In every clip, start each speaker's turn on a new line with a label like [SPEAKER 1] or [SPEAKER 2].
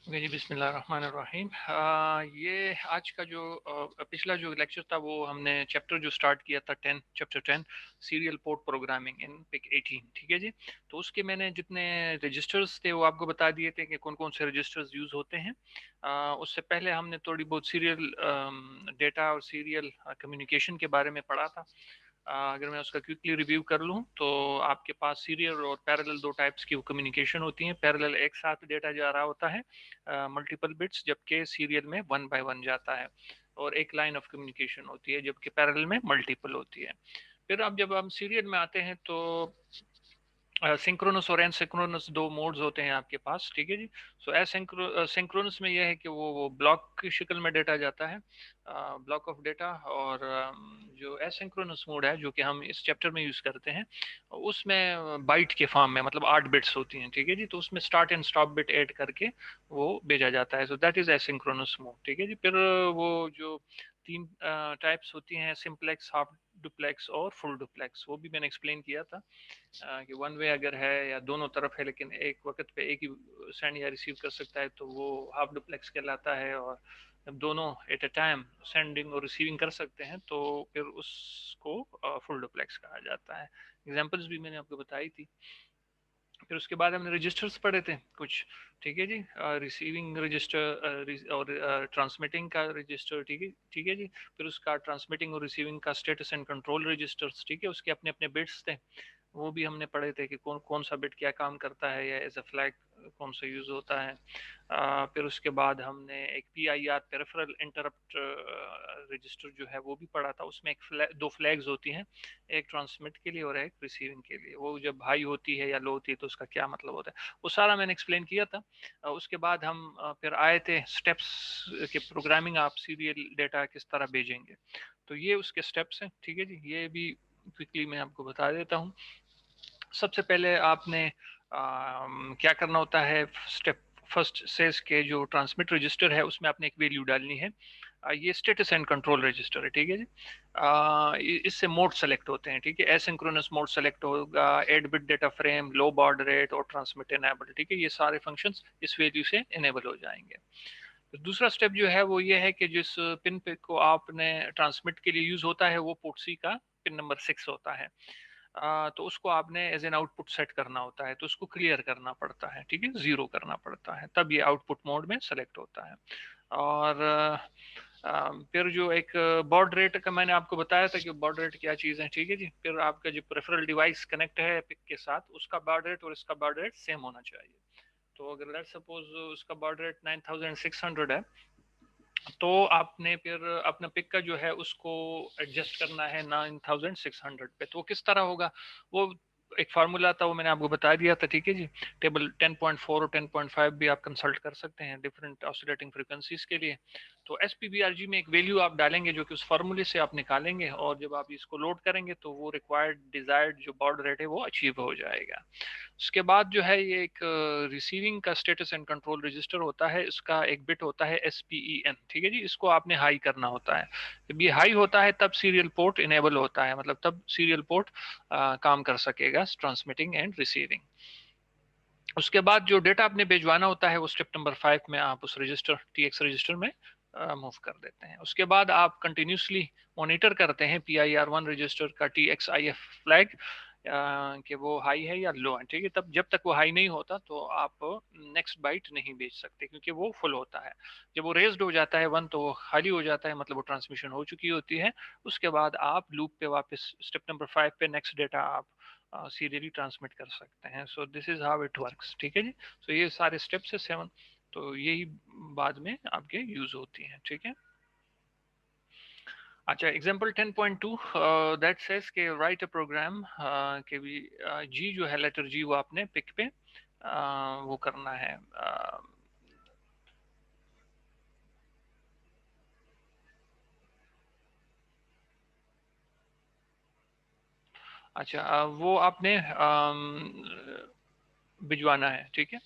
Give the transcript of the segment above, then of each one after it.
[SPEAKER 1] Okay जी, बिस्मिल्लाहिर्रहमानिर्रहीम। ये आज का जो पिछला जो लेक्चर था वो हमने चैप्टर जो स्टार्ट किया था 10, chapter 10 serial port programming in PIC 18। ठीक है जी। तो उसके मैंने जितने रजिस्टर्स थे वो आपको बता दिए थे कि कौन कौन से रजिस्टर्स यूज़ होते हैं। उससे पहले हमने थोड़ी बहुत सीरियल डेटा और सीरियल कम्युनिकेशन के बारे में पढ़ा था। अगर मैं उसका क्विकली रिव्यू कर लूँ तो आपके पास सीरियल और पैरेलल दो टाइप्स की कम्युनिकेशन होती हैं। पैरेलल एक साथ डेटा जा रहा होता है मल्टीपल बिट्स, जबकि सीरियल में वन बाय वन जाता है। और एक लाइन ऑफ कम्युनिकेशन होती है, जबकि पैरेलल में मल्टीपल होती है। फिर अब जब हम सीरियल में आते हैं तो सिंक्रोनस और एसिंक्रोनस दो मोड्स होते हैं आपके पास। ठीक है जी। सो सिंक्रोनस में यह है कि वो ब्लॉक की शक्ल में डेटा जाता है, ब्लॉक ऑफ डेटा। और जो एसिंक्रोनस मोड है जो कि हम इस चैप्टर में यूज करते हैं, उसमें बाइट के फॉर्म में, मतलब 8 बिट्स होती हैं। ठीक है जी। तो उसमें start and stop bit add करके वो भेजा जाता है। So that is asynchronous mode. ठीक है जी। फिर वो जो तीन टाइप्स होती हैं, सिंपलेक्स, हाफ डुप्लेक्स और फुल डुप्लेक्स, वो भी मैंने एक्सप्लेन किया था कि वन वे अगर है या दोनों तरफ है लेकिन एक वक्त पे एक ही सेंड या रिसीव कर सकता है तो वो हाफ डुप्लेक्स कहलाता है। और जब दोनों एट अ टाइम सेंडिंग और रिसीविंग कर सकते हैं तो फिर उसको फुल डुप्लेक्स कहा जाता है। एग्जांपल्स भी मैंने आपको बताई थी। फिर उसके बाद हमने रजिस्टर्स पढ़े थे कुछ। ठीक है जी। रिसीविंग रजिस्टर और ट्रांसमिटिंग का रजिस्टर। ठीक है जी। फिर उसका ट्रांसमिटिंग और रिसीविंग का स्टेटस एंड कंट्रोल रजिस्टर्स। ठीक है, उसके अपने अपने बिट्स थे, वो भी हमने पढ़े थे कि कौन कौन सा बिट क्या काम करता है या एज अ फ्लैग कौन सा यूज होता है। फिर उसके बाद हमने एक PIR पेरिफेरल इंटरप्ट रजिस्टर जो है वो भी पढ़ा था। उसमें दो फ्लैग्स होती हैं, एक ट्रांसमिट के लिए और एक रिसीविंग के लिए। वो जब हाई होती है या लो होती है तो उसका क्या मतलब होता है, वो सारा मैंने एक्सप्लेन किया था। उसके बाद हम फिर आए थे स्टेप्स के, प्रोग्रामिंग आप सीरियल डेटा किस तरह भेजेंगे। तो ये उसके स्टेप्स हैं। ठीक है जी। ये भी क्विकली मैं आपको बता देता हूँ। सबसे पहले आपने क्या करना होता है, स्टेप फर्स्ट सेज के जो ट्रांसमिट रजिस्टर है उसमें आपने एक वैल्यू डालनी है। ये स्टेटस एंड कंट्रोल रजिस्टर है। ठीक है जी। इससे मोड सेलेक्ट होते हैं। ठीक है, एसिंक्रोनस मोड सेलेक्ट होगा, एड बिट डेटा फ्रेम, लो बॉर्ड रेट और ट्रांसमिट एनेबल। ठीक है, ये सारे फंक्शंस इस वैल्यू से इनेबल हो जाएंगे। तो दूसरा स्टेप जो है वो ये है कि जिस पिन पे को आपने ट्रांसमिट के लिए यूज होता है वो पोर्ट सी का पिन नंबर 6 होता है। तो उसको आपने एज एन आउटपुट सेट करना होता है, तो उसको क्लियर करना पड़ता है। ठीक है, जीरो करना पड़ता है, तब ये आउटपुट मोड में सेलेक्ट होता है। और फिर जो एक बॉर्ड रेट का मैंने आपको बताया था कि बॉर्ड रेट क्या चीज़ है। ठीक है जी। फिर आपका जो प्रेफरल डिवाइस कनेक्ट है पिक के साथ, उसका बॉर्ड रेट और इसका बॉर्ड रेट सेम होना चाहिए। तो अगर लेट सपोज उसका बॉर्ड रेट 9600 है, तो आपने फिर अपना पिक का जो है उसको एडजस्ट करना है 9600 पे। तो वो किस तरह होगा, वो एक फार्मूला था, वो मैंने आपको बता दिया था। ठीक है जी। टेबल 10.4 और 10.5 भी आप कंसल्ट कर सकते हैं डिफरेंट ऑसिलेटिंग फ्रीक्वेंसीज के लिए। तो SPBRG में एक वैल्यू आप डालेंगे जो कि उस फार्मूले से आप निकालेंगे, और जब आप इसको लोड करेंगे तो वो रिक्वायर्ड डिजायर्ड जो बॉर्ड रेट है वो अचीव हो जाएगा। उसके बाद जो है ये एक रिसीविंग का स्टेटस एंड कंट्रोल रजिस्टर होता है, इसका एक बिट होता है SPEN। ठीक है जी। इसको आपने हाई करना होता है। जब ये हाई होता है तब सीरियल पोर्ट इनेबल होता है, मतलब तब सीरियल पोर्ट काम कर सकेगा, ट्रांसमिटिंग एंड रिसीविंग। उसके बाद जो डेटा आपने भिजवाना होता है वो स्टेप नंबर 5 में आप उस रजिस्टर TX रजिस्टर में मूव कर देते हैं। उसके बाद आप कंटिन्यूसली मॉनिटर करते हैं PIR1 रजिस्टर का TXIF फ्लैग कि वो हाई है या लो है। ठीक है, तब जब तक वो हाई नहीं होता तो आप नेक्स्ट बाइट नहीं भेज सकते, क्योंकि वो फुल होता है। जब वो रेज्ड हो जाता है 1 तो वो खाली हो जाता है, मतलब वो ट्रांसमिशन हो चुकी होती है। उसके बाद आप लूप पे वापस स्टेप नंबर 5 पे नेक्स्ट डेटा आप सीरियली ट्रांसमिट कर सकते हैं। सो this is how it works. ठीक है जी। सो ये सारे स्टेप्स है 7, तो यही बाद में आपके यूज होती हैं। ठीक है। अच्छा, एग्जांपल 10.2 दैट सेज के राइट अ प्रोग्राम के भी जी जो है लेटर जी वो आपने पिक पे वो करना है। अच्छा, वो आपने भिजवाना है। ठीक है।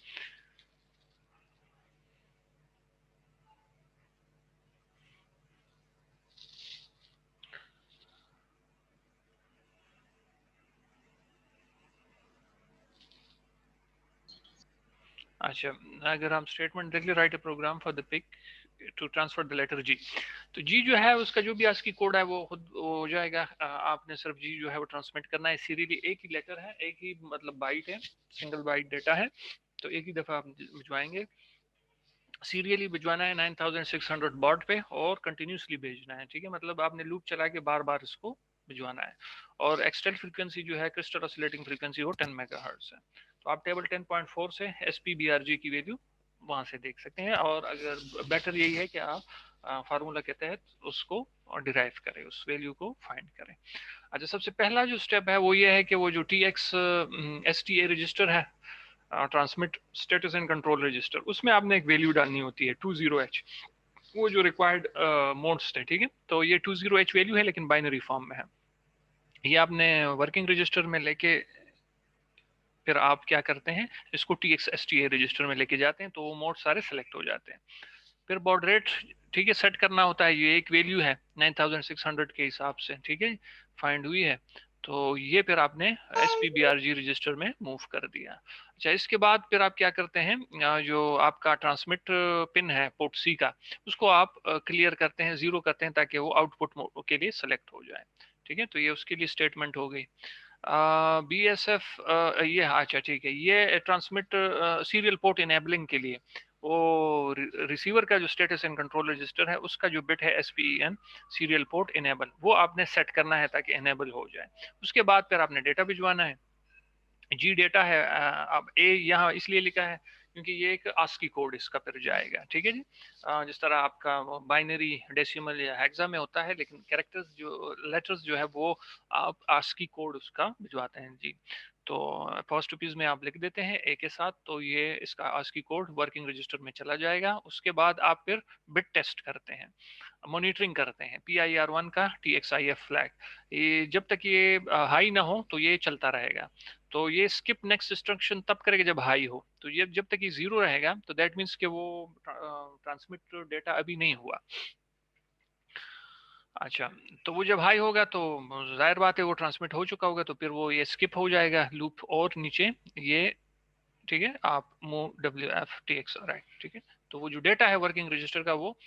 [SPEAKER 1] अच्छा, अगर हम स्टेटमेंट देख ले, write a program for the PIC to transfer the letter G, तो जी जो है उसका जो भी ASCII कोड है वो खुद हो जाएगा। आपने सिर्फ जी जो है वो ट्रांसमिट करना है सीरियली। एक ही लेटर है, एक ही मतलब बाइट है, सिंगल बाइट डेटा है, तो एक ही दफा आप भिजवाएंगे। सीरियली भिजवाना है 9600 बॉट पे और कंटिन्यूसली भेजना है, ठीक है। मतलब आपने लूप चला के बार बार इसको भिजवाना है। और एक्सटेल फ्रीक्वेंसी जो है, क्रिस्टल ऑसिलेटिंग फ्रीक्वेंसी, वो 10 मेगाहर्ट्ज है। तो आप टेबल 10.4 से SPBRG की वैल्यू वहां से देख सकते हैं। और अगर बेटर यही है कि आप फार्मूला के तहत उसको डिराइव करें, उस वैल्यू को फाइंड करें। अच्छा, सबसे पहला जो स्टेप है वो ये है कि वो जो TX STA रजिस्टर है, transmit status and control register, उसमें आपने एक वैल्यू डालनी होती है 20H, वो जो रिक्वायर्ड मोड्स है, ठीक है। तो ये 20H वैल्यू है लेकिन बाइनरी फॉर्म में है। ये आपने वर्किंग रजिस्टर में लेके फिर आप क्या करते हैं, इसको TX STA रजिस्टर में लेके जाते हैं, तो वो मोड सारे सेलेक्ट हो जाते हैं। फिर बॉड रेट, ठीक है, सेट करना होता है। ये एक वैल्यू है 9600 के हिसाब से, ठीक है, फाइंड हुई है। तो ये फिर आपने SPBRG रजिस्टर में मूव कर दिया। अच्छा, इसके बाद फिर आप क्या करते हैं, जो आपका ट्रांसमिट पिन है पोर्ट C का, उसको आप क्लियर करते हैं, 0 करते हैं, ताकि वो आउटपुट के लिए सेलेक्ट हो जाए, ठीक है। तो ये उसके लिए स्टेटमेंट हो गई। BSF, ये अच्छा ठीक है, ये ट्रांसमिट सीरियल पोर्ट इनेबलिंग के लिए वो रिसीवर का जो स्टेटस एंड कंट्रोल रजिस्टर है, उसका जो बिट है SPEN सीरियल पोर्ट इनेबल, वो आपने सेट करना है ताकि इनेबल हो जाए। उसके बाद फिर आपने डेटा भिजवाना है। जी डेटा है, अब ए यहाँ इसलिए लिखा है क्योंकि ये एक ASCII कोड इसका फिर जाएगा, ठीक है जी। जिस तरह आपका बाइनरी, डेसिमल या हेक्सा में होता है, लेकिन कैरेक्टर्स जो लेटर्स जो है वो आप ASCII कोड उसका भिजवाते हैं जी। तो फर्स्ट पीस में आप लिख देते हैं ए के साथ, तो ये इसका ASCII कोड वर्किंग रजिस्टर में चला जाएगा। उसके बाद आप फिर बिट टेस्ट करते हैं, मॉनिटरिंग करते हैं PIR1 का TXIF फ्लैग। ये जब तक ये हाई ना हो तो ये चलता रहेगा। तो ये स्किप नेक्स्ट इंस्ट्रक्शन तब करेगा जब हाई हो। तो ये जब तक ये 0 रहेगा तो दैट मीन्स कि वो ट्रांसमिट डेटा अभी नहीं हुआ। अच्छा, तो वो जब हाई होगा तो जाहिर बात है वो ट्रांसमिट हो चुका होगा, तो फिर वो ये स्किप हो जाएगा लूप और नीचे ये, ठीक है, आप मूव WF-TX राइट, ठीक है। तो वो जो डेटा है वर्किंग रजिस्टर का वो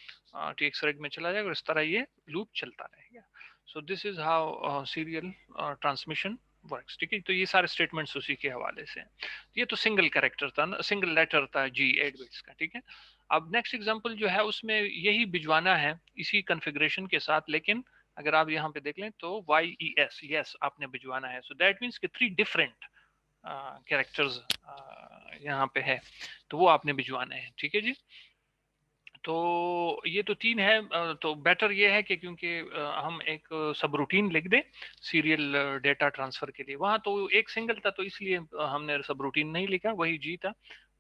[SPEAKER 1] TX राइट में चला जाएगा और इस तरह ये लूप चलता रहेगा। सो this is how serial transmission works, ठीक है। तो ये सारे स्टेटमेंट्स उसी के हवाले से हैं। ये तो सिंगल कैरेक्टर था ना, सिंगल लेटर था जी 8 बिट्स का, ठीक है। अब नेक्स्ट एग्जांपल जो है उसमें यही भिजवाना है इसी कॉन्फ़िगरेशन के साथ, लेकिन अगर आप यहाँ पे देख लें तो YES यस आपने भिजवाना है। सो दैट मीन्स कि 3 डिफरेंट कैरेक्टर्स यहाँ पे है, तो वो आपने भिजवाना है, ठीक है जी। तो ये तो 3 है। तो बेटर ये है कि क्योंकि हम एक सब रूटीन लिख दें सीरियल डेटा ट्रांसफर के लिए। वहाँ तो एक सिंगल था तो इसलिए हमने सब रूटीन नहीं लिखा, वही जी था,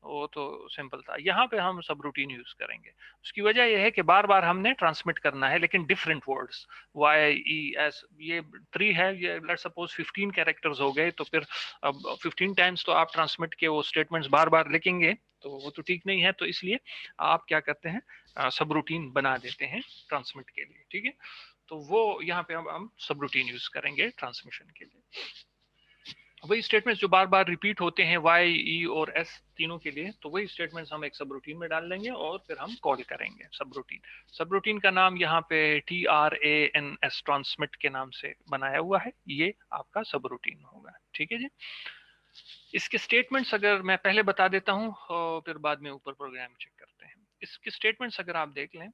[SPEAKER 1] वो तो सिंपल था। यहाँ पे हम सब रूटीन यूज करेंगे। उसकी वजह यह है कि बार बार हमने ट्रांसमिट करना है लेकिन डिफरेंट वर्ड्स, YES, ये 3 है, ये लेट्स सपोज 15 कैरेक्टर्स हो गए, तो फिर अब 15 टाइम्स तो आप ट्रांसमिट के वो स्टेटमेंट्स बार बार लिखेंगे तो वो तो ठीक नहीं है। तो इसलिए आप क्या करते हैं, सब रूटीन बना देते हैं ट्रांसमिट के लिए, ठीक है। तो वो यहाँ पे हम सब रूटीन यूज करेंगे ट्रांसमिशन के लिए। वही स्टेटमेंट्स जो बार बार रिपीट होते हैं Y, E और S तीनों के लिए, तो वही स्टेटमेंट्स हम एक सब रूटीन में डाल देंगे और फिर हम कॉल करेंगे सब रूटीन। सब रूटीन का नाम यहाँ पे TRANS ट्रांसमिट के नाम से बनाया हुआ है, ये आपका सब रूटीन होगा, ठीक है जी। इसके स्टेटमेंट्स अगर मैं पहले बता देता हूँ और फिर बाद में ऊपर प्रोग्राम चेक करते हैं। इसके स्टेटमेंट्स अगर आप देख लें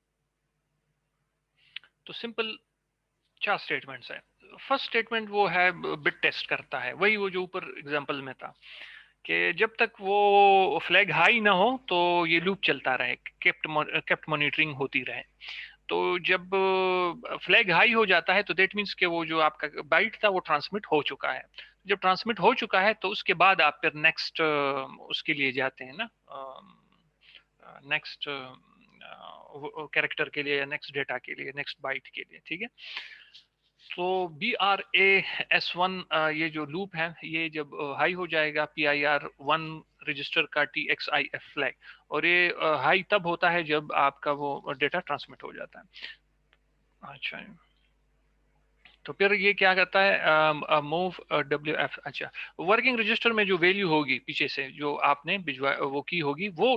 [SPEAKER 1] तो सिंपल 4 स्टेटमेंट्स है। फर्स्ट स्टेटमेंट वो है बिट टेस्ट करता है, वही वो जो ऊपर एग्जांपल में था कि जब तक वो फ्लैग हाई ना हो तो ये लूप चलता रहे, केप्ट मॉनिटरिंग होती रहे। तो जब फ्लैग हाई हो जाता है तो दैट मीन्स कि वो जो आपका बाइट था वो ट्रांसमिट हो चुका है। जब ट्रांसमिट हो चुका है तो उसके बाद आप फिर नेक्स्ट उसके लिए जाते हैं ना, नेक्स्ट कैरेक्टर के लिए या नेक्स्ट डेटा के लिए, नेक्स्ट बाइट के लिए, ठीक है। तो BRAS1 ये जो लूप है ये जब हाई हो जाएगा PIR1 रजिस्टर का TXIF फ्लैग, और ये हाई तब होता है जब आपका वो डेटा ट्रांसमिट हो जाता है। अच्छा, तो फिर ये क्या करता है, मूव WF। अच्छा, वर्किंग रजिस्टर में जो वैल्यू होगी पीछे से जो आपने भिजवा वो की होगी, वो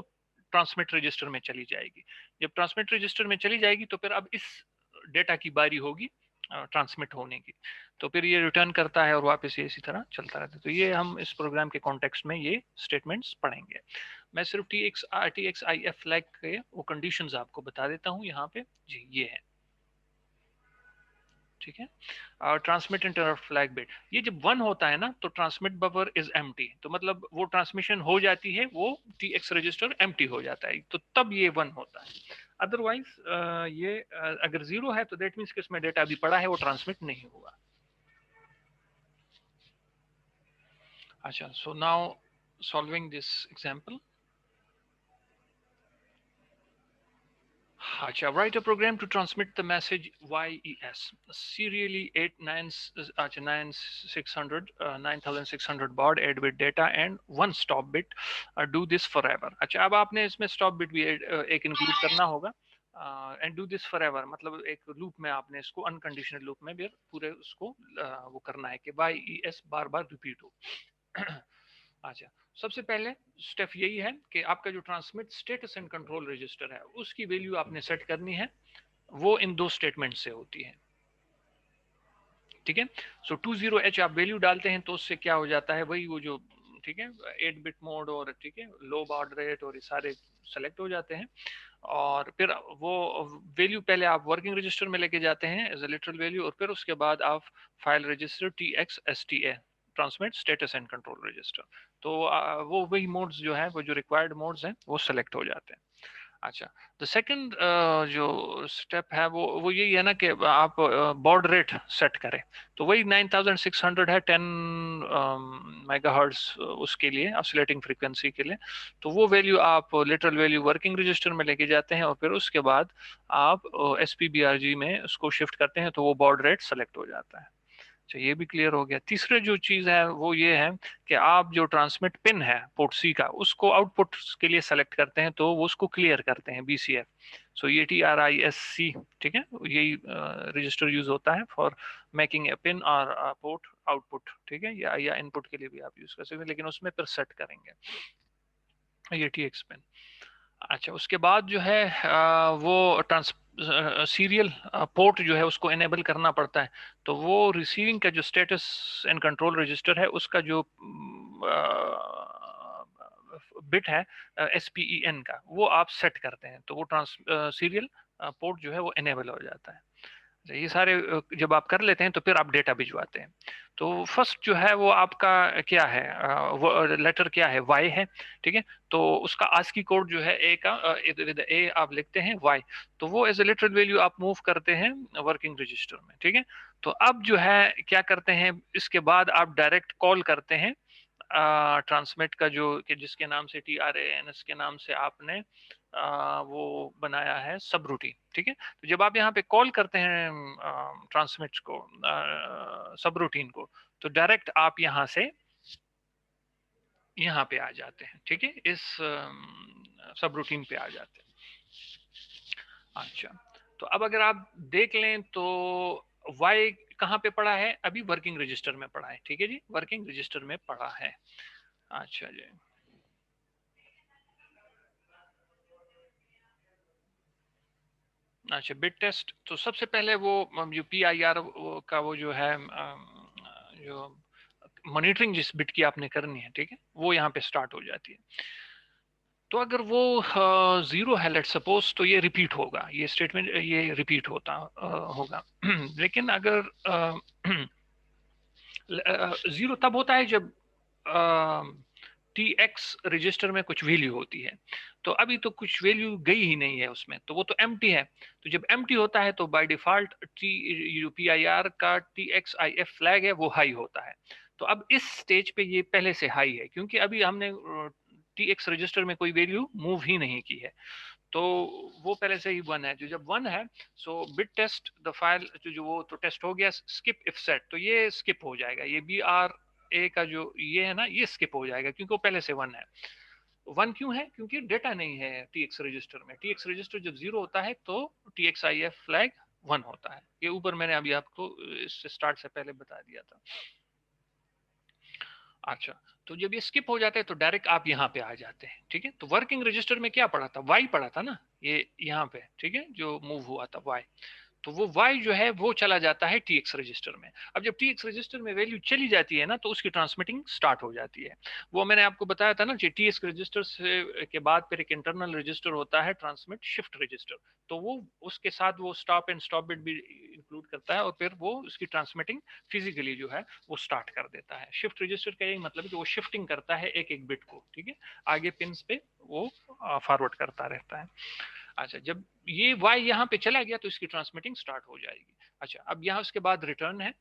[SPEAKER 1] ट्रांसमिट रजिस्टर में चली जाएगी। जब ट्रांसमिट रजिस्टर में चली जाएगी तो फिर अब इस डेटा की बारी होगी ट्रांसमिट होने की। तो फिर ये रिटर्न करता है और वापस ये इसी तरह चलता रहता है। तो ये हम इस प्रोग्राम के कॉन्टेक्स्ट में ये स्टेटमेंट्स पढ़ेंगे। मैं सिर्फ TXIF फ्लैग के वो कंडीशंस आपको बता देता हूँ यहाँ पे जी, ये है, ठीक है। और ट्रांसमिट इंटरप्ट फ्लैग बिट, ये जब 1 होता है ना तो ट्रांसमिट बफर इज एम्प्टी, तो मतलब वो ट्रांसमिशन हो जाती है, वो TX रजिस्टर एम्प्टी हो जाता है, तो तब ये 1 होता है। अदरवाइज ये अगर 0 है तो दैट मीन्स कि इसमें डेटा अभी पड़ा है, वो ट्रांसमिट नहीं हुआ। अच्छा, so now solving this example. अच्छा, write a program to transmit the message YES serially 9600 baud 8 bit data and one stop bit, do this forever। अच्छा, अब आपने इसमें stop bit भी एक इंक्लूड करना होगा। And do this for ever मतलब एक लूप में आपने इसको अनकंडीशनल लूप में भी पूरे उसको वो करना है कि YES बार बार रिपीट हो। अच्छा, सबसे पहले स्टेप यही है कि आपका जो transmit status and control register है उसकी वैल्यू आपने सेट करनी है, वो इन दो स्टेटमेंट से होती है, ठीक है। सो 20H आप वैल्यू डालते हैं तो उससे क्या हो जाता है, वही वो जो, ठीक है, 8 बिट मोड और ठीक है लो बाड रेट और ये सारे सेलेक्ट हो जाते हैं। और फिर वो वैल्यू पहले आप वर्किंग रजिस्टर में लेके जाते हैं एज ए लिटरल वैल्यू, और फिर उसके बाद आप file register TXSTA transmit status and control register, तो वो वही मोड्स जो है, वो जो रिक्वायर्ड मोड्स हैं वो सेलेक्ट हो जाते हैं। अच्छा, तो सेकंड जो स्टेप है वो यही है ना कि आप बॉड रेट सेट करें, तो वही 9600 है 10 मेगाहर्ट्ज उसके लिए ऑसिलेटिंग फ्रीक्वेंसी के लिए। तो वो वैल्यू आप लिटरल वैल्यू वर्किंग रजिस्टर में लेके जाते हैं और फिर उसके बाद आप SPBRG में उसको शिफ्ट करते हैं, तो वो बॉड रेट सेलेक्ट हो जाता है। अच्छा, ये भी क्लियर हो गया। तीसरा जो चीज है वो ये है कि आप जो ट्रांसमिट पिन है पोर्ट सी का, उसको आउटपुट के लिए सेलेक्ट करते हैं, तो वो उसको क्लियर करते हैं BCF। सो ये TRISC, ठीक है, यही रजिस्टर यूज होता है फॉर मेकिंग ए पिन और पोर्ट आउटपुट, ठीक है, या इनपुट के लिए भी आप यूज कर सकते हैं, लेकिन उसमें फिर सेट करेंगे ये TX पिन। अच्छा, उसके बाद जो है वो ट्रांस सीरियल पोर्ट जो है उसको एनेबल करना पड़ता है, तो वो रिसीविंग का जो स्टेटस एंड कंट्रोल रजिस्टर है उसका जो बिट है SPEN का, वो आप सेट करते हैं, तो वो सीरियल पोर्ट जो है वो एनेबल हो जाता है। ये सारे जब आप कर लेते हैं तो फिर आप डेटा भिजवाते हैं। तो फर्स्ट जो है वो आपका क्या है, वो लेटर क्या है, Y है, ठीक है। तो उसका ASCII कोड जो है A का विद A आप लिखते हैं Y, तो वो एज ए लिटरल वैल्यू आप मूव करते हैं वर्किंग रजिस्टर में, ठीक है। तो अब जो है क्या करते हैं, इसके बाद आप डायरेक्ट कॉल करते हैं ट्रांसमिट का जो कि जिसके नाम से TRANS के नाम से आपने वो बनाया है सब रूटीन, ठीक है। तो जब आप यहाँ पे कॉल करते हैं ट्रांसमिट को सब रूटीन को, तो डायरेक्ट आप यहाँ से यहाँ पे आ जाते हैं, ठीक है, इस सब रूटीन पे आ जाते हैं। अच्छा, तो अब अगर आप देख लें तो Y कहाँ पे पड़ा है, अभी वर्किंग रजिस्टर में पड़ा है, ठीक है जी, वर्किंग रजिस्टर में पड़ा है। अच्छा जी, अच्छा बिट टेस्ट, तो सबसे पहले वो जो PIR का वो जो है जो मॉनिटरिंग जिस बिट की आपने करनी है, ठीक है, वो यहाँ पे स्टार्ट हो जाती है। तो अगर वो 0 है लेट सपोज, तो ये रिपीट होगा, ये स्टेटमेंट ये रिपीट होता होगा। लेकिन अगर 0 तब होता है जब TX रजिस्टर में कुछ वैल्यू होती है, तो अभी तो कुछ वैल्यू गई ही नहीं है उसमें, तो वो तो एम्प्टी है। तो जब एम्प्टी होता है तो बाय डिफॉल्ट PIR का TXIF फ्लैग है वो हाई होता है। तो अब इस स्टेज पे ये पहले से हाई है, क्योंकि अभी हमने TX रजिस्टर में कोई वैल्यू मूव ही नहीं की है, तो वो पहले से ही 1 है। जो जब 1 है, सो बिट टेस्ट द फाइल जो वो तो टेस्ट हो गया, स्किप इफ सेट, तो ये स्किप हो जाएगा, ये BRA का जो ये है ना, ये स्किप हो जाएगा क्योंकि वो पहले से 1 है। 1 क्यों है, क्योंकि डेटा नहीं है TX रजिस्टर में। TX रजिस्टर जब 0 होता है तो TXIF फ्लैग 1 होता है। ये ऊपर मैंने अभी आपको इस स्टार्ट से पहले बता दिया था। अच्छा, तो जब ये स्किप हो जाता है तो डायरेक्ट आप यहाँ पे आ जाते हैं, ठीक है। तो वर्किंग रजिस्टर में क्या पड़ा था, वाई पड़ा था ना, ये यहाँ पे, ठीक है, जो मूव हुआ था वाई। तो वो y जो है वो चला जाता है tx रजिस्टर में। अब जब tx रजिस्टर में वैल्यू चली जाती है ना, तो उसकी ट्रांसमिटिंग स्टार्ट हो जाती है। वो मैंने आपको बताया था ना कि tx रजिस्टर से के बाद फिर एक इंटरनल रजिस्टर होता है ट्रांसमिट शिफ्ट रजिस्टर। तो वो उसके साथ वो स्टॉप एंड स्टॉप बिट भी इंक्लूड करता है, और फिर वो उसकी ट्रांसमिटिंग फिजिकली जो है वो स्टार्ट कर देता है। शिफ्ट रजिस्टर का यही मतलब है कि वो शिफ्टिंग करता है एक एक बिट को, ठीक है, आगे पिंस पे वो फॉरवर्ड करता रहता है। अच्छा, जब ये y यहाँ पे चला गया तो इसकी ट्रांसमिटिंग स्टार्ट हो जाएगी। अच्छा, अब यहाँ उसके बाद रिटर्न है,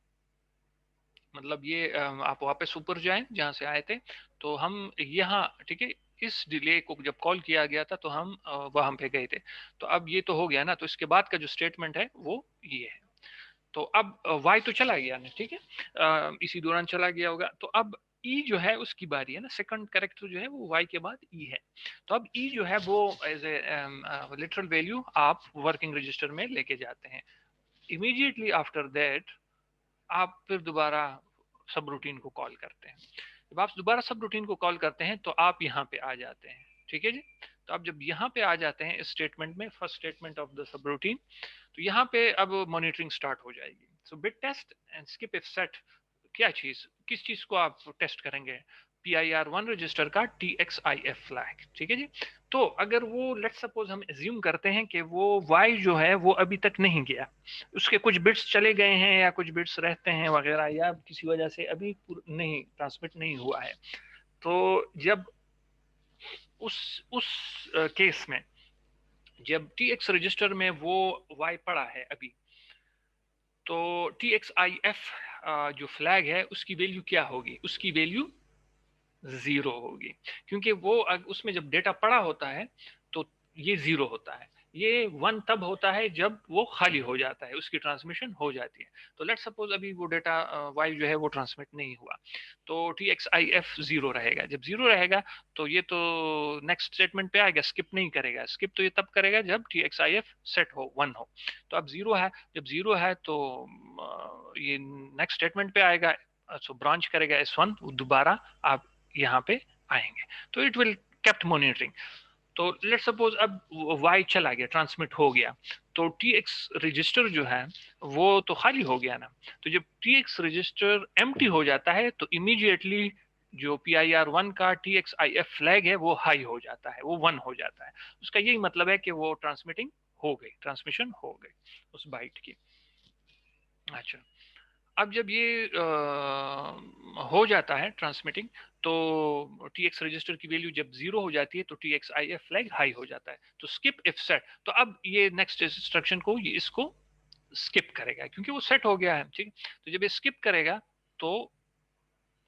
[SPEAKER 1] मतलब ये आप वापस ऊपर जाएं जहां से आए थे, तो हम यहाँ, ठीक है, इस डिले को जब कॉल किया गया था तो हम वहां पे गए थे। तो अब ये तो हो गया ना, तो इसके बाद का जो स्टेटमेंट है वो ये है। तो अब y तो चला गया ना, ठीक है, इसी दौरान चला गया होगा। तो अब e जो है उसकी बारी है ना, सेकंड कैरेक्टर जो है वो y के बाद e है। तो अब e जो है वो एज ए लिटरल वैल्यू आप वर्किंग रजिस्टर में लेके जाते हैं। इमीडिएटली आफ्टर दैट आप फिर दोबारा सब रूटीन को कॉल करते हैं। जब आप दोबारा सब रूटीन को कॉल करते हैं तो आप यहाँ पे आ जाते हैं, ठीक है जी। तो आप जब यहाँ पे आ जाते हैं इस स्टेटमेंट में, first statement of the subroutine, तो यहाँ पे अब मॉनिटरिंग स्टार्ट हो जाएगी। So bit test and skip if set, क्या चीज, किस चीज को आप टेस्ट करेंगे, PIR1 रजिस्टर का TXIF फ्लैग, ठीक है जी। तो अगर वो लेट्स सपोज हम एज्यूम करते हैं कि वो Y जो है वो अभी तक नहीं गया, उसके कुछ बिट्स चले गए हैं या कुछ बिट्स रहते हैं वगैरह, या किसी वजह से अभी नहीं ट्रांसमिट नहीं हुआ है, तो जब उस केस में जब TX रजिस्टर में वो Y पड़ा है अभी, तो TXIF जो फ्लैग है उसकी वैल्यू क्या होगी, उसकी वैल्यू 0 होगी। क्योंकि वो उसमें जब डेटा पड़ा होता है तो ये 0 होता है। ये 1 तब होता है जब वो खाली हो जाता है, उसकी ट्रांसमिशन हो जाती है। तो लेट सपोज अभी वो डेटा वाई जो है वो ट्रांसमिट नहीं हुआ, तो TXIF 0 रहेगा। जब 0 रहेगा तो ये तो नेक्स्ट स्टेटमेंट पे आएगा, स्किप नहीं करेगा। स्किप तो ये तब करेगा जब TXIF सेट हो 1 हो। तो अब 0 है, जब 0 है तो ये नेक्स्ट स्टेटमेंट पे आएगा, सो ब्रांच करेगा S1, दोबारा आप यहाँ पे आएंगे। तो इट विल केप्ट मॉनिटरिंग। तो लेट सपोज अब वाई चला गया, ट्रांसमिट हो गया, तो TX रजिस्टर जो है वो तो खाली हो गया ना। तो जब TX रजिस्टर एम्प्टी हो जाता है तो इमीडिएटली जो PIR1 का TXIF फ्लैग है वो हाई हो जाता है, वो 1 हो जाता है। उसका यही मतलब है कि वो ट्रांसमिटिंग हो गई, ट्रांसमिशन हो गई उस बाइट की। अच्छा, अब जब ये हो जाता है ट्रांसमिटिंग, तो TX रजिस्टर की वैल्यू जब 0 हो जाती है तो TXIF फ्लैग हाई हो जाता है। तो स्किप इफ सेट, तो अब ये नेक्स्ट इंस्ट्रक्शन को ये इसको स्किप करेगा क्योंकि वो सेट हो गया है, ठीक। तो जब ये स्किप करेगा तो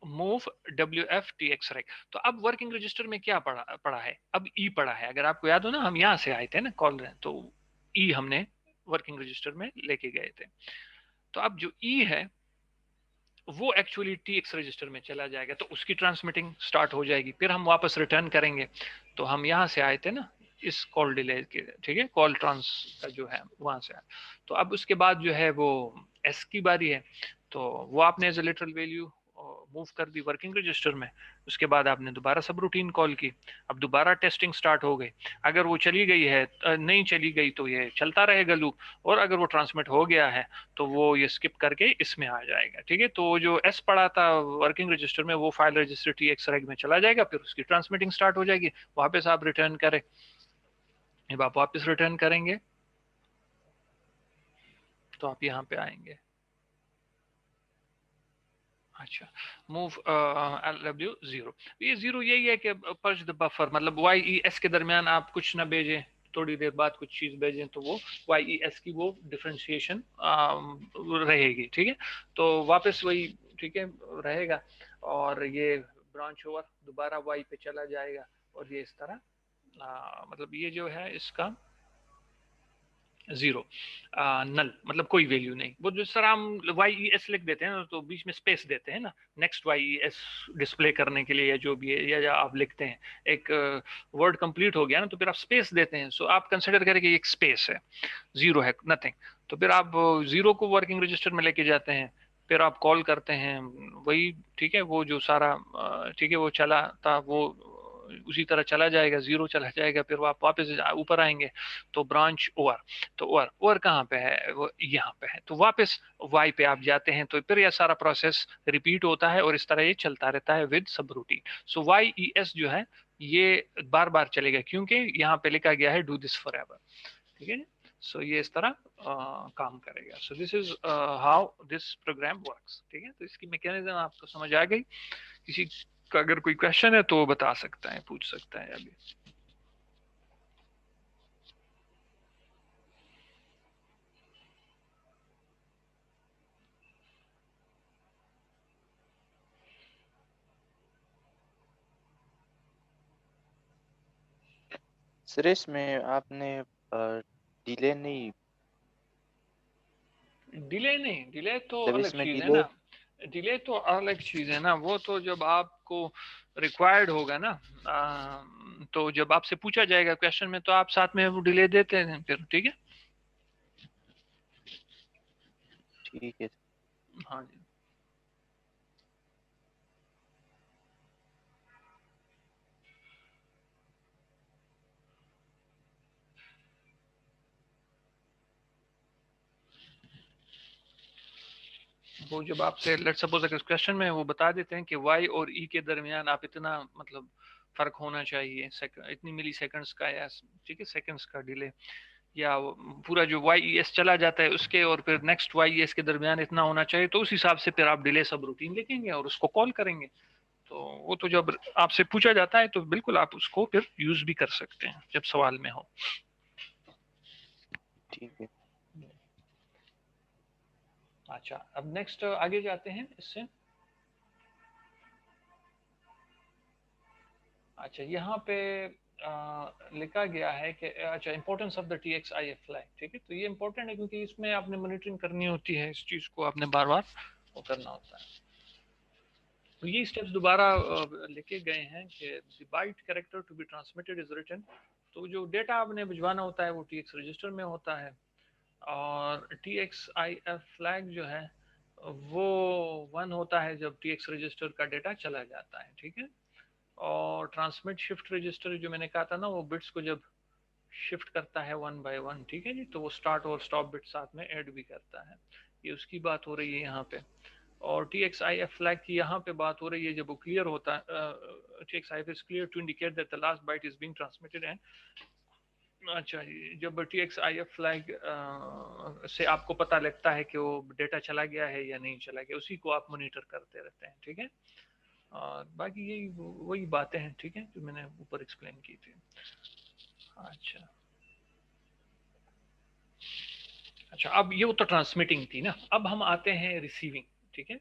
[SPEAKER 1] मूव WF TX रैक। तो अब वर्किंग रजिस्टर में क्या पड़ा है, अब ई पड़ा है। अगर आपको याद हो ना, हम यहाँ से आए थे ना कॉल रहे, तो ई हमने वर्किंग रजिस्टर में लेके गए थे। तो अब जो ई है वो एक्चुअली TX रजिस्टर में चला जाएगा, तो उसकी ट्रांसमिटिंग स्टार्ट हो जाएगी। फिर हम वापस रिटर्न करेंगे। तो हम यहाँ से आए थे ना इस कॉल डिले के, ठीक है, कॉल ट्रांस का जो है वहां से आए। तो अब उसके बाद जो है वो एस की बारी है। तो वो आपने as a literal value move कर दी वर्किंग रजिस्टर में। उसके बाद आपने दोबारा सब रूटीन कॉल की, अब दोबारा टेस्टिंग स्टार्ट हो गई। अगर वो चली गई है, नहीं चली गई तो ये चलता रहेगा लूप, और अगर वो ट्रांसमिट हो गया है तो वो ये स्किप करके इसमें आ जाएगा, ठीक है। तो जो एस पड़ा था वर्किंग रजिस्टर में वो फाइल रजिस्टर TX रैग में चला जाएगा, फिर उसकी ट्रांसमिटिंग स्टार्ट हो जाएगी। वापस आप रिटर्न करें, जब आप वापस रिटर्न करेंगे तो आप यहाँ पे आएंगे। अच्छा, मूव LW0, ये 0 यही है कि पर्ज द बफर, मतलब YES के दरमियान आप कुछ ना भेजें, थोड़ी देर बाद कुछ चीज भेजें तो वो YES की वो डिफ्रेंशिएशन रहेगी, ठीक है। तो वापस वही, ठीक है, रहेगा। और ये ब्रांच ओवर दोबारा Y पे चला जाएगा, और ये इस तरह मतलब ये जो है इसका जीरो, नल मतलब कोई वैल्यू नहीं। वो जिस तरह हम वाई ई एस लिख देते हैं ना, तो बीच में स्पेस देते हैं ना next Y E S display करने के लिए, या जो भी है, या आप लिखते हैं एक वर्ड कंप्लीट हो गया ना, तो फिर आप स्पेस देते हैं। सो आप कंसिडर करें कि एक स्पेस है, जीरो है, नथिंग। तो फिर आप जीरो को वर्किंग रजिस्टर में लेके जाते हैं, फिर आप कॉल करते हैं वही, ठीक है, वो जो सारा ठीक है वो चला था, वो उसी तरह चला जाएगा, जीरो चला जाएगा, फिर वो आप वापस ऊपर आएंगे तो ब्रांच ओआर, तो ओआर ओआर कहाँ पे है, वो यहाँ पे है, तो वापस वाई पे आप जाते हैं, तो फिर यह सारा प्रोसेस रिपीट होता है और इस तरह ये चलता रहता है विद सब रूटीन। सो वाई ई एस जो है ये बार बार चलेगा, क्योंकि यहाँ पे लिखा गया है डू दिस फॉर एवर, ठीक है। सो ये इस तरह काम करेगा। So this is how this program works, ठीक है। तो इसकी मैकेनिज्म आपको समझ आ गई। किसी का अगर कोई क्वेश्चन है तो वो बता सकता है, पूछ सकता है अभी।
[SPEAKER 2] सर इसमें आपने डिले नहीं,
[SPEAKER 1] डिले नहीं, डिले तो
[SPEAKER 2] जब
[SPEAKER 1] अलग
[SPEAKER 2] इसमें
[SPEAKER 1] चीज है
[SPEAKER 2] डिले,
[SPEAKER 1] ना, डिले तो अलग चीज है ना, वो तो जब आपको रिक्वायर्ड होगा ना, तो जब आपसे पूछा जाएगा क्वेश्चन में, तो आप साथ में वो डिले देते हैं फिर, ठीक है।
[SPEAKER 2] ठीक है।
[SPEAKER 1] हाँ जी। वो जब आपसे लेट सपोज अगर क्वेश्चन में वो बता देते हैं कि वाई और ई के दरमियान आप इतना मतलब फर्क होना चाहिए, इतनी मिली सेकंड्स का, या ठीक है सेकंड्स का डिले, या पूरा जो वाई ई एस चला जाता है उसके और फिर नेक्स्ट वाई ई एस के दरमियान इतना होना चाहिए, तो उस हिसाब से फिर आप डिले सब रूटीन लिखेंगे और उसको कॉल करेंगे। तो वो तो जब आपसे पूछा जाता है तो बिल्कुल आप उसको फिर यूज भी कर सकते हैं जब सवाल में हो।
[SPEAKER 2] ठीक है।
[SPEAKER 1] अच्छा, अब नेक्स्ट आगे जाते हैं इससे। अच्छा, यहाँ पे लिखा गया है कि अच्छा importance of the T X I F flag, ठीक है। तो ये इंपॉर्टेंट है क्योंकि इसमें आपने मॉनिटरिंग करनी होती है, इस चीज को आपने बार बार वो करना होता है। तो ये स्टेप्स दोबारा लिखे गए हैं कि the byte character to be transmitted is written. तो जो डेटा आपने भिजवाना होता है वो टी एक्स रजिस्टर में होता है, और T X I F flag जो है वो वन होता है जब टी एक्स रजिस्टर का डेटा चला जाता है, ठीक है। और ट्रांसमिट शिफ्ट रजिस्टर जो मैंने कहा था ना, वो बिट्स को जब शिफ्ट करता है वन बाय वन, ठीक है जी, तो वो स्टार्ट और स्टॉप बिट साथ में ऐड भी करता है, ये उसकी बात हो रही है यहाँ पे। और T X I F flag की यहाँ पे बात हो रही है जब वो क्लियर होता है, T X I F is clear to indicate that the last byte is being transmitted end. अच्छा, जब T X I F flag से आपको पता लगता है कि वो डेटा चला गया है या नहीं चला गया, उसी को आप मॉनिटर करते रहते हैं, ठीक है। और बाकी यही वही बातें हैं, ठीक है, जो मैंने ऊपर एक्सप्लेन की थी। अच्छा, अच्छा अब ये तो ट्रांसमिटिंग थी ना, अब हम आते हैं रिसीविंग, ठीक है।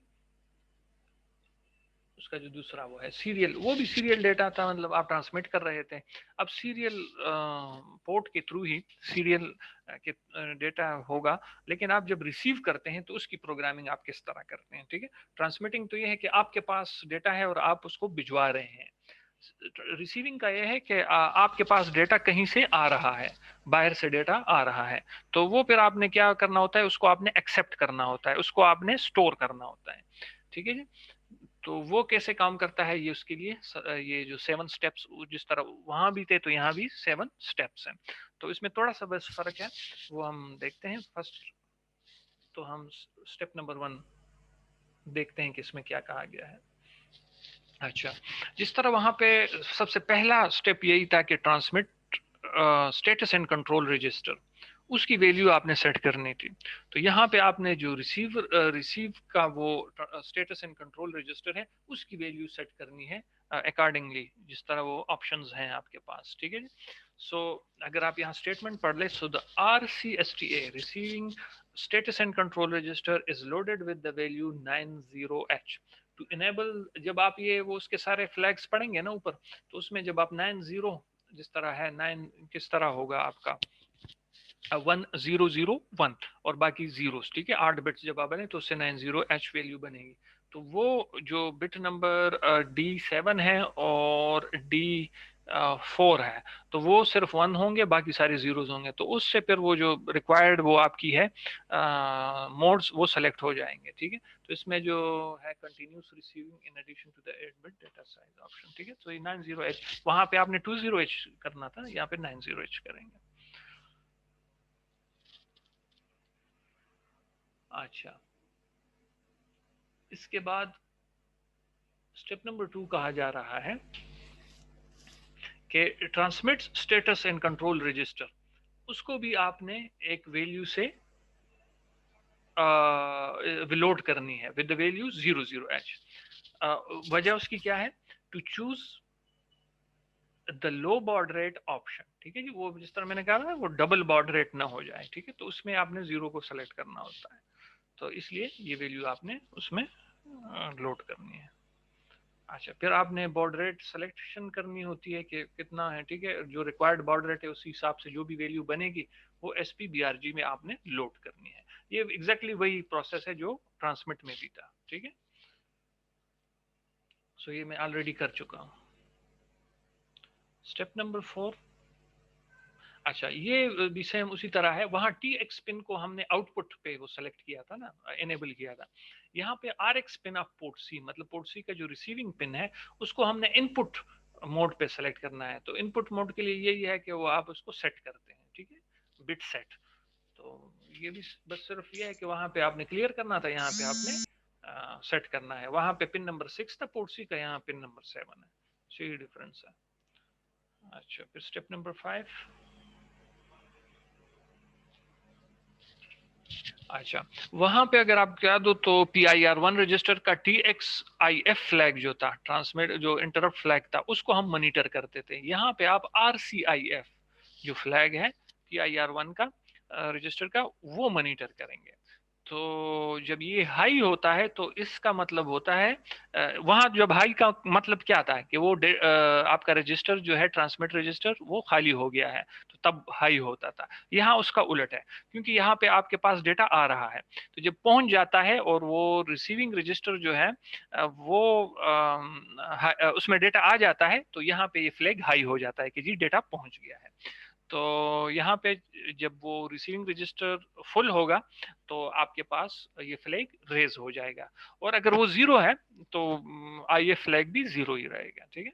[SPEAKER 1] उसका जो दूसरा वो है सीरियल, वो भी सीरियल डेटा था, मतलब आप ट्रांसमिट कर रहे थे। अब सीरियल पोर्ट के थ्रू ही सीरियल के डेटा होगा, लेकिन आप जब रिसीव करते हैं तो उसकी प्रोग्रामिंग आप किस तरह करते हैं, ठीक है। ट्रांसमिटिंग तो ये है कि आपके पास डेटा है और आप उसको भिजवा रहे हैं। रिसीविंग का यह है कि आपके पास डेटा कहीं से आ रहा है, बाहर से डेटा आ रहा है, तो वो फिर आपने क्या करना होता है, उसको आपने एक्सेप्ट करना होता है, उसको आपने स्टोर करना होता है, ठीक है जी। तो वो कैसे काम करता है, ये उसके लिए ये जो 7 स्टेप्स जिस तरह वहां भी थे, तो यहाँ भी 7 स्टेप्स हैं। तो इसमें थोड़ा सा बस फर्क है, वो हम देखते हैं। फर्स्ट तो हम स्टेप नंबर 1 देखते हैं कि इसमें क्या कहा गया है। अच्छा, जिस तरह वहां पे सबसे पहला स्टेप यही था कि transmit status and control register, उसकी वैल्यू आपने सेट करनी थी। तो यहाँ पे आपने जो रिसीव का वो स्टेटस एंड कंट्रोल रजिस्टर है, उसकी वैल्यू सेट करनी है अकॉर्डिंगली, जिस तरह वो ऑप्शंस हैं आपके पास, ठीक है जी। सो अगर आप यहाँ स्टेटमेंट पढ़ ले, so the R C S T A receiving status and control register is loaded with the value 90H to enable. जब आप ये वो उसके सारे फ्लैग्स पढ़ेंगे ना ऊपर, तो उसमें जब आप 90 जिस तरह है 9 किस तरह होगा आपका, 1001 और बाकी जीरोस, ठीक है। 8 बिट्स जब आप बने तो उससे 90H वैल्यू बनेगी। तो वो जो बिट नंबर D7 है और D4 है, तो वो सिर्फ 1 होंगे, बाकी सारे जीरोस होंगे। तो उससे फिर वो जो रिक्वायर्ड वो आपकी है मोड्स वो सेलेक्ट हो जाएंगे, ठीक है। तो इसमें जो है continuous receiving in addition to the 8 bit data size option, ठीक है। तो ये 90H, वहां पे आपने 20H करना था, यहाँ पे 90H करेंगे। अच्छा, इसके बाद स्टेप नंबर 2 कहा जा रहा है कि transmit status and control register, उसको भी आपने एक वैल्यू से लोड करनी है विद द वैल्यू 00H। वजह उसकी क्या है? To choose the low baud rate option, ठीक है जी। वो जिस तरह मैंने कहा ना, वो डबल बॉड रेट ना हो जाए, ठीक है। तो उसमें आपने जीरो को सेलेक्ट करना होता है, तो इसलिए ये वैल्यू आपने उसमें लोड करनी है। अच्छा, फिर आपने बॉर्ड रेट सिलेक्शन करनी होती है कि कितना है, ठीक है। जो रिक्वायर्ड बॉर्ड रेट है उसी हिसाब से जो भी वैल्यू बनेगी वो SPBRG में आपने लोड करनी है। ये एग्जैक्टली वही प्रोसेस है जो ट्रांसमिट में भी था, ठीक है। सो ये मैं ऑलरेडी कर चुका हूँ। Step number 4। अच्छा, ये भी सेम उसी तरह है। वहां TX पिन को हमने आउटपुट पे वो सेलेक्ट किया था ना, एनेबल किया था। यहाँ पे RX pin of port C, मतलब पोर्ट C का जो रिसीविंग पिन है उसको हमने इनपुट मोड पे सेलेक्ट करना है। तो इनपुट मोड के लिए यही है कि वो आप उसको सेट करते हैं, ठीक है, बिट सेट। तो ये भी बस सिर्फ ये है कि वहां पे आपने क्लियर करना था, यहाँ पे आपने सेट करना है। वहां पे पिन नंबर 6 था पोर्ट C का, यहाँ पिन नंबर 7 है। सो ये डिफरेंस है। अच्छा, फिर स्टेप नंबर 5। अच्छा, वहां पे अगर आप क्या दो तो PIR1 रजिस्टर का TXIF फ्लैग जो था, ट्रांसमिट जो इंटरप्ट फ्लैग था, उसको हम मॉनिटर करते थे। यहाँ पे आप RCIF जो फ्लैग है PIR1 का रजिस्टर का, वो मॉनिटर करेंगे। तो जब ये हाई होता है तो इसका मतलब होता है वहां जब हाई का मतलब क्या आता है कि वो आपका रजिस्टर जो है ट्रांसमिट रजिस्टर वो खाली हो गया है, तो तब हाई होता था। यहाँ उसका उलट है, क्योंकि यहाँ पे आपके पास डेटा आ रहा है, तो जब पहुंच जाता है और वो रिसीविंग रजिस्टर जो है वो उसमें डेटा आ जाता है, तो यहाँ पे ये फ्लैग हाई हो जाता है कि जी डेटा पहुंच गया है। तो यहाँ पे जब वो रिसीविंग रजिस्टर फुल होगा तो आपके पास ये फ्लैग रेज हो जाएगा, और अगर वो जीरो है तो ये फ्लैग भी जीरो ही रहेगा, ठीक है।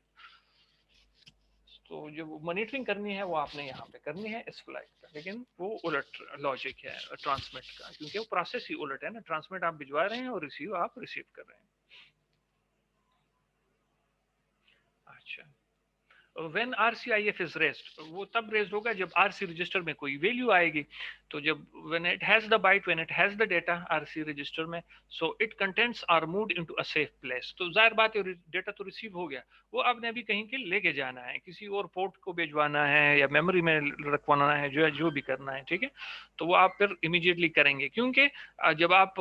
[SPEAKER 1] तो जो मॉनिटरिंग करनी है वो आपने यहाँ पे करनी है इस फ्लैग का, लेकिन वो उलट लॉजिक है ट्रांसमिट का, क्योंकि वो प्रोसेस ही उलट है ना। ट्रांसमिट आप भिजवा रहे हैं और रिसीव आप रिसीव कर रहे हैं। अच्छा, व्हेन RCIF इज रेज्ड, वो तब रेज्ड होगा जब RC रजिस्टर में कोई वैल्यू आएगी। तो जब when it has the byte, when it has the data RC register में, so it contents are moved into a safe place. तो जाहिर बात है डेटा तो रिसीव हो गया, वो आपने अभी कहीं के लेके जाना है, किसी और पोर्ट को भिजवाना है या मेमोरी में रखवाना है, जो भी करना है, ठीक है। तो वो आप फिर इमीडिएटली करेंगे, क्योंकि जब आप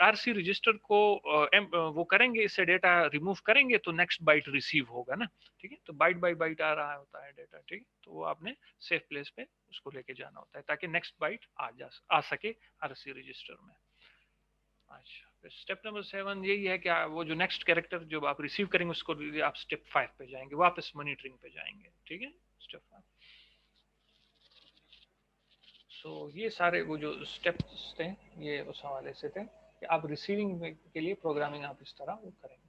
[SPEAKER 1] RC रजिस्टर को वो करेंगे, इससे डेटा रिमूव करेंगे, तो नेक्स्ट बाइट रिसीव होगा ना, ठीक है। तो बाइट बाय बाइट आ रहा होता है डेटा, ठीक है। तो वो आपने सेफ प्लेस पे उसको लेके जाना होता है ताकि नेक्स्ट बाइट आ सके RC रजिस्टर में। अच्छा, स्टेप नंबर 7 यही है कि वो जो नेक्स्ट कैरेक्टर जो आप रिसीव करेंगे उसको आप स्टेप 5 पे जाएंगे, वापस मॉनिटरिंग पे जाएंगे, ठीक है। स्टेप 5। सो ये सारे वो जो स्टेप्स थे ये उस हवाले से थे कि आप रिसीविंग के लिए प्रोग्रामिंग आप इस तरह वो करेंगे।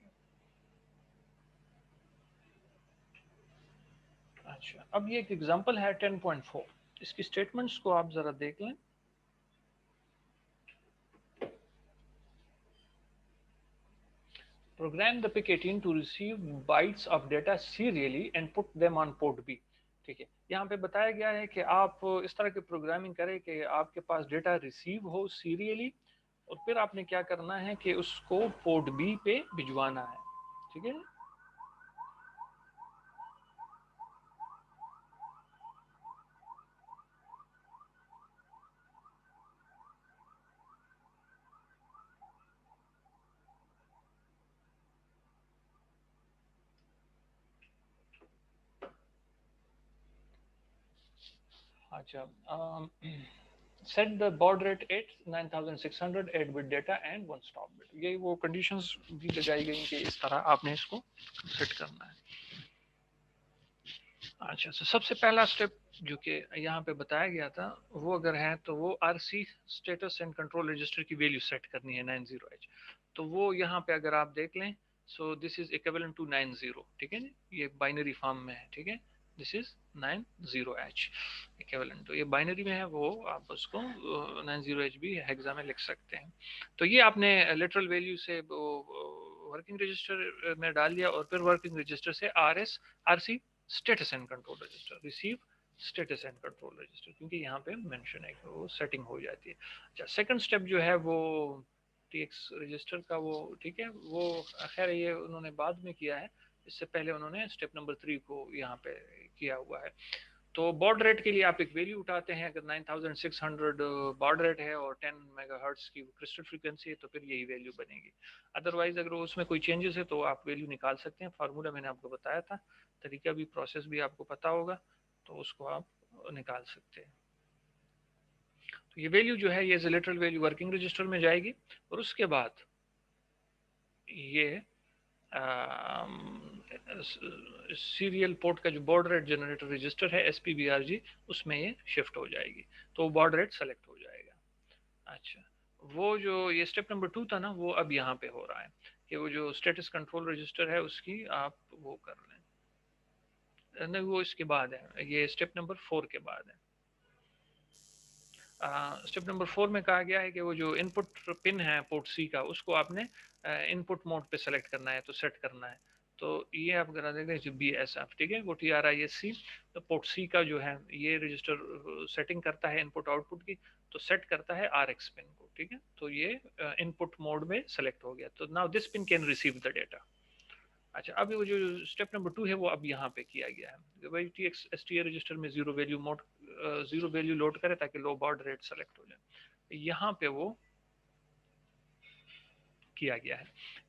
[SPEAKER 1] अच्छा, अब ये एक एग्जांपल है 10.4, इसकी स्टेटमेंट्स को आप जरा देख लें। Program the PIC18 to receive bytes of data serially and put them on port B। ठीक है, यहाँ पे बताया गया है कि आप इस तरह की प्रोग्रामिंग करें कि आपके पास डेटा रिसीव हो सीरियली, और फिर आपने क्या करना है कि उसको पोर्ट बी पे भिजवाना है, ठीक है। अच्छा, set the baud rate at 9600 8 bit data and one stop bit. ये वो कंडीशंस भी लगाई गई कि इस तरह आपने इसको सेट करना है। अच्छा, तो सबसे पहला स्टेप जो कि यहाँ पे बताया गया था वो अगर है तो वो RC status and control register की वैल्यू सेट करनी है 90H। तो वो यहाँ पे अगर आप देख लें, so this is equivalent to 90, ठीक है जी, ये बाइनरी फॉर्म में है, ठीक है, दिस इज 90H इक्विवेलेंट। तो ये बाइनरी में है, वो आप उसको 90H भी हेक्सा में लिख सकते हैं। तो ये आपने लिटरल वैल्यू से वर्किंग रजिस्टर में डाल दिया और फिर वर्किंग रजिस्टर से RC status and control register, receive status and control register, क्योंकि यहाँ पे मेंशन है कि वो सेटिंग हो जाती है। अच्छा, सेकंड स्टेप जो है वो टीएक्स रजिस्टर का, वो ठीक है, वो खैर ये उन्होंने बाद में किया है, इससे पहले उन्होंने स्टेप नंबर 3 को यहाँ पे किया हुआ है। तो बॉड रेट के लिए आप एक वैल्यू उठाते हैं, अगर 9600 बॉड रेट है और 10 मेगाहर्ट्ज की क्रिस्टल फ्रीक्वेंसी है तो फिर यही वैल्यू बनेगी। अदरवाइज अगर उसमें कोई चेंजेस है तो आप वैल्यू निकाल सकते हैं, फार्मूला मैंने आपको बताया था, तरीका भी, प्रोसेस भी आपको पता होगा, तो उसको आप निकाल सकते हैं। तो ये वैल्यू जो है ये लिटरल वैल्यू वर्किंग रजिस्टर में जाएगी और उसके बाद ये सीरियल पोर्ट का जो बॉर्ड रेट जनरेटर रजिस्टर है SPBRG, उसमें ये शिफ्ट हो जाएगी, तो बॉर्ड रेट सेलेक्ट हो जाएगा। अच्छा, वो जो ये स्टेप नंबर 2 था ना, वो अब यहाँ पे हो रहा है कि वो जो स्टेटस कंट्रोल रजिस्टर है उसकी आप वो कर लें, नहीं वो इसके बाद है, ये स्टेप नंबर 4 के बाद है। स्टेप नंबर 4 में कहा गया है कि वो जो इनपुट पिन है पोर्ट सी का, उसको आपने इनपुट मोड पे सेलेक्ट करना है, तो सेट करना है। तो ये आप करा देंगे जो BSF, ठीक है, वो TRISC, तो पोर्ट सी का जो है ये रजिस्टर सेटिंग करता है इनपुट आउटपुट की, तो सेट करता है RX पिन को, ठीक है, तो ये इनपुट मोड में सेलेक्ट हो गया, तो now this pin can receive the data. अच्छा, अब वो जो स्टेप नंबर 2 है वो अब यहाँ पे किया गया है, भाई TXSTA रजिस्टर में जीरो वैल्यू लोड करे ताकि लो बॉड रेट सेलेक्ट हो जाए। यहाँ पे वो किया गया है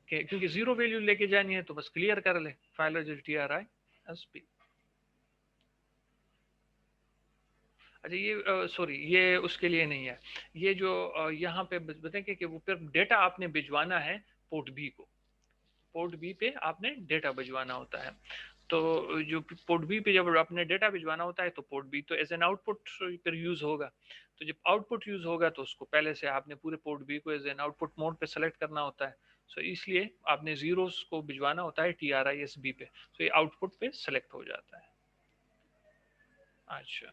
[SPEAKER 1] कि क्योंकि जीरो वैल्यू लेके जानी है तो बस क्लियर कर ले फाइल TRISP। अच्छा, ये सॉरी, ये उसके लिए नहीं है, ये जो यहाँ पे बताएंगे कि वो फिर डेटा आपने भिजवाना है पोर्ट बी को, पोर्ट बी पे आपने डेटा भिजवाना होता है। तो जो पोर्ट बी पे जब आपने डेटा भिजवाना होता है तो पोर्ट बी तो एज एन आउटपुट पर यूज होगा, तो जब आउटपुट यूज होगा तो उसको पहले से आपने पूरे पोर्ट बी को एज एन आउटपुट मोड पे सेलेक्ट करना होता है। सो इसलिए आपने जीरोस को भिजवाना होता है TRISB पे, तो ये आउटपुट पे सेलेक्ट हो जाता है। अच्छा,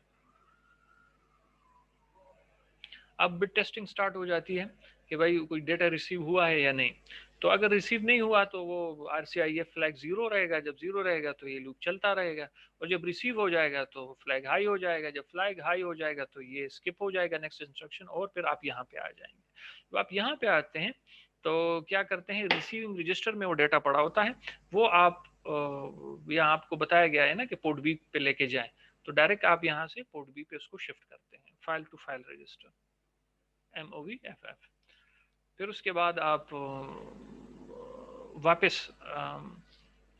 [SPEAKER 1] अब बिट टेस्टिंग स्टार्ट हो जाती है कि भाई कोई डेटा रिसीव हुआ है या नहीं। तो अगर रिसीव नहीं हुआ तो वो RCIF फ्लैग जीरो रहेगा, जब जीरो रहेगा तो ये लूप चलता रहेगा, और जब रिसीव हो जाएगा तो फ्लैग हाई हो जाएगा, जब फ्लैग हाई हो जाएगा तो ये स्किप हो जाएगा नेक्स्ट इंस्ट्रक्शन, और फिर आप यहाँ पे आ जाएंगे। तो आप यहाँ पे आते हैं तो क्या करते हैं, रिसीविंग रजिस्टर में वो डेटा पड़ा होता है, वो आप यहाँ आपको बताया गया है ना कि पोर्ट बी पे लेके जाए, तो डायरेक्ट आप यहाँ से पोर्ट बी पे उसको शिफ्ट करते हैं, file to file register MOVFF। फिर उसके बाद आप वापस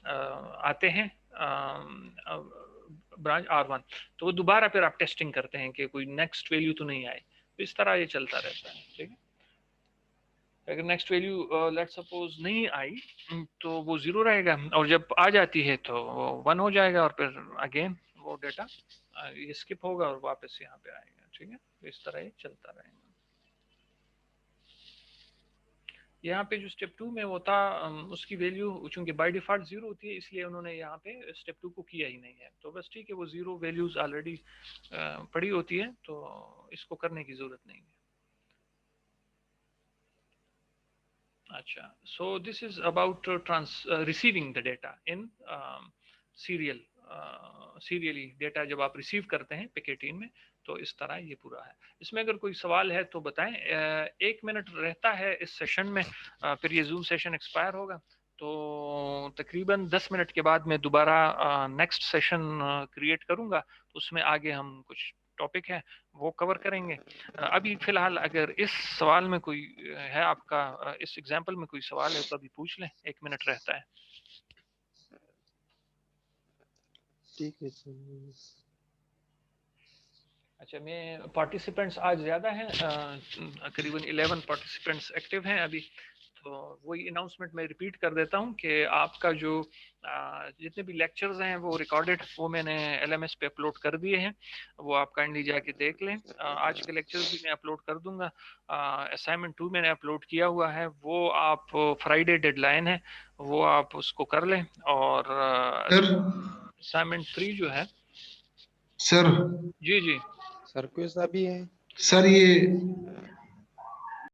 [SPEAKER 1] आते हैं ब्रांच R1, तो वो दोबारा फिर आप टेस्टिंग करते हैं कि कोई नेक्स्ट वैल्यू तो नहीं आए, तो इस तरह ये चलता रहता है, ठीक है। अगर नेक्स्ट वैल्यू लेट सपोज नहीं आई तो वो जीरो रहेगा, और जब आ जाती है तो वो 1 हो जाएगा, और फिर अगेन वो डेटा ये स्किप होगा और वापस यहाँ पे आएगा, ठीक है, तो इस तरह ये चलता रहेगा। यहाँ पे जो स्टेप 2 में होता उसकी वैल्यू चूंकि बाय डिफॉल्ट जीरो होती है, इसलिए उन्होंने यहाँ पे स्टेप 2 को किया ही नहीं है, तो बस ठीक है, वो जीरो वैल्यूज ऑलरेडी पड़ी होती है तो इसको करने की जरूरत नहीं है। अच्छा, सो this is about receiving the data in serially data जब आप रिसीव करते हैं पिकेटीन में, तो इस तरह ये पूरा है। इसमें अगर कोई सवाल है तो बताएं। 1 मिनट रहता है इस सेशन में, फिर ये जूम सेशन एक्सपायर होगा, तो तकरीबन 10 मिनट के बाद मैं दोबारा नेक्स्ट सेशन क्रिएट करूंगा, तो उसमें आगे हम कुछ टॉपिक है वो कवर करेंगे। अभी फिलहाल अगर इस सवाल में कोई है आपका, इस एग्जाम्पल में कोई सवाल है तो अभी पूछ लें, 1 मिनट रहता है।
[SPEAKER 2] ठीक है सर।
[SPEAKER 1] अच्छा, मैं पार्टिसिपेंट्स आज ज़्यादा हैं, करीबन 11 पार्टिसिपेंट्स एक्टिव हैं अभी। तो वही अनाउंसमेंट मैं रिपीट कर देता हूँ कि आपका जो जितने भी लेक्चर्स हैं वो रिकॉर्डेड, वो मैंने एलएमएस पे अपलोड कर दिए हैं, वो आप काइंडली जाके देख लें। आज के लेक्चर्स भी मैं अपलोड कर दूंगा। असाइनमेंट 2 मैंने अपलोड किया हुआ है, वो आप फ्राइडे डेडलाइन है, वो आप उसको कर लें। और
[SPEAKER 3] सर
[SPEAKER 1] असाइनमेंट 3 जो है,
[SPEAKER 3] सर
[SPEAKER 1] जी जी,
[SPEAKER 4] सर क्विज अभी है।
[SPEAKER 3] सर ये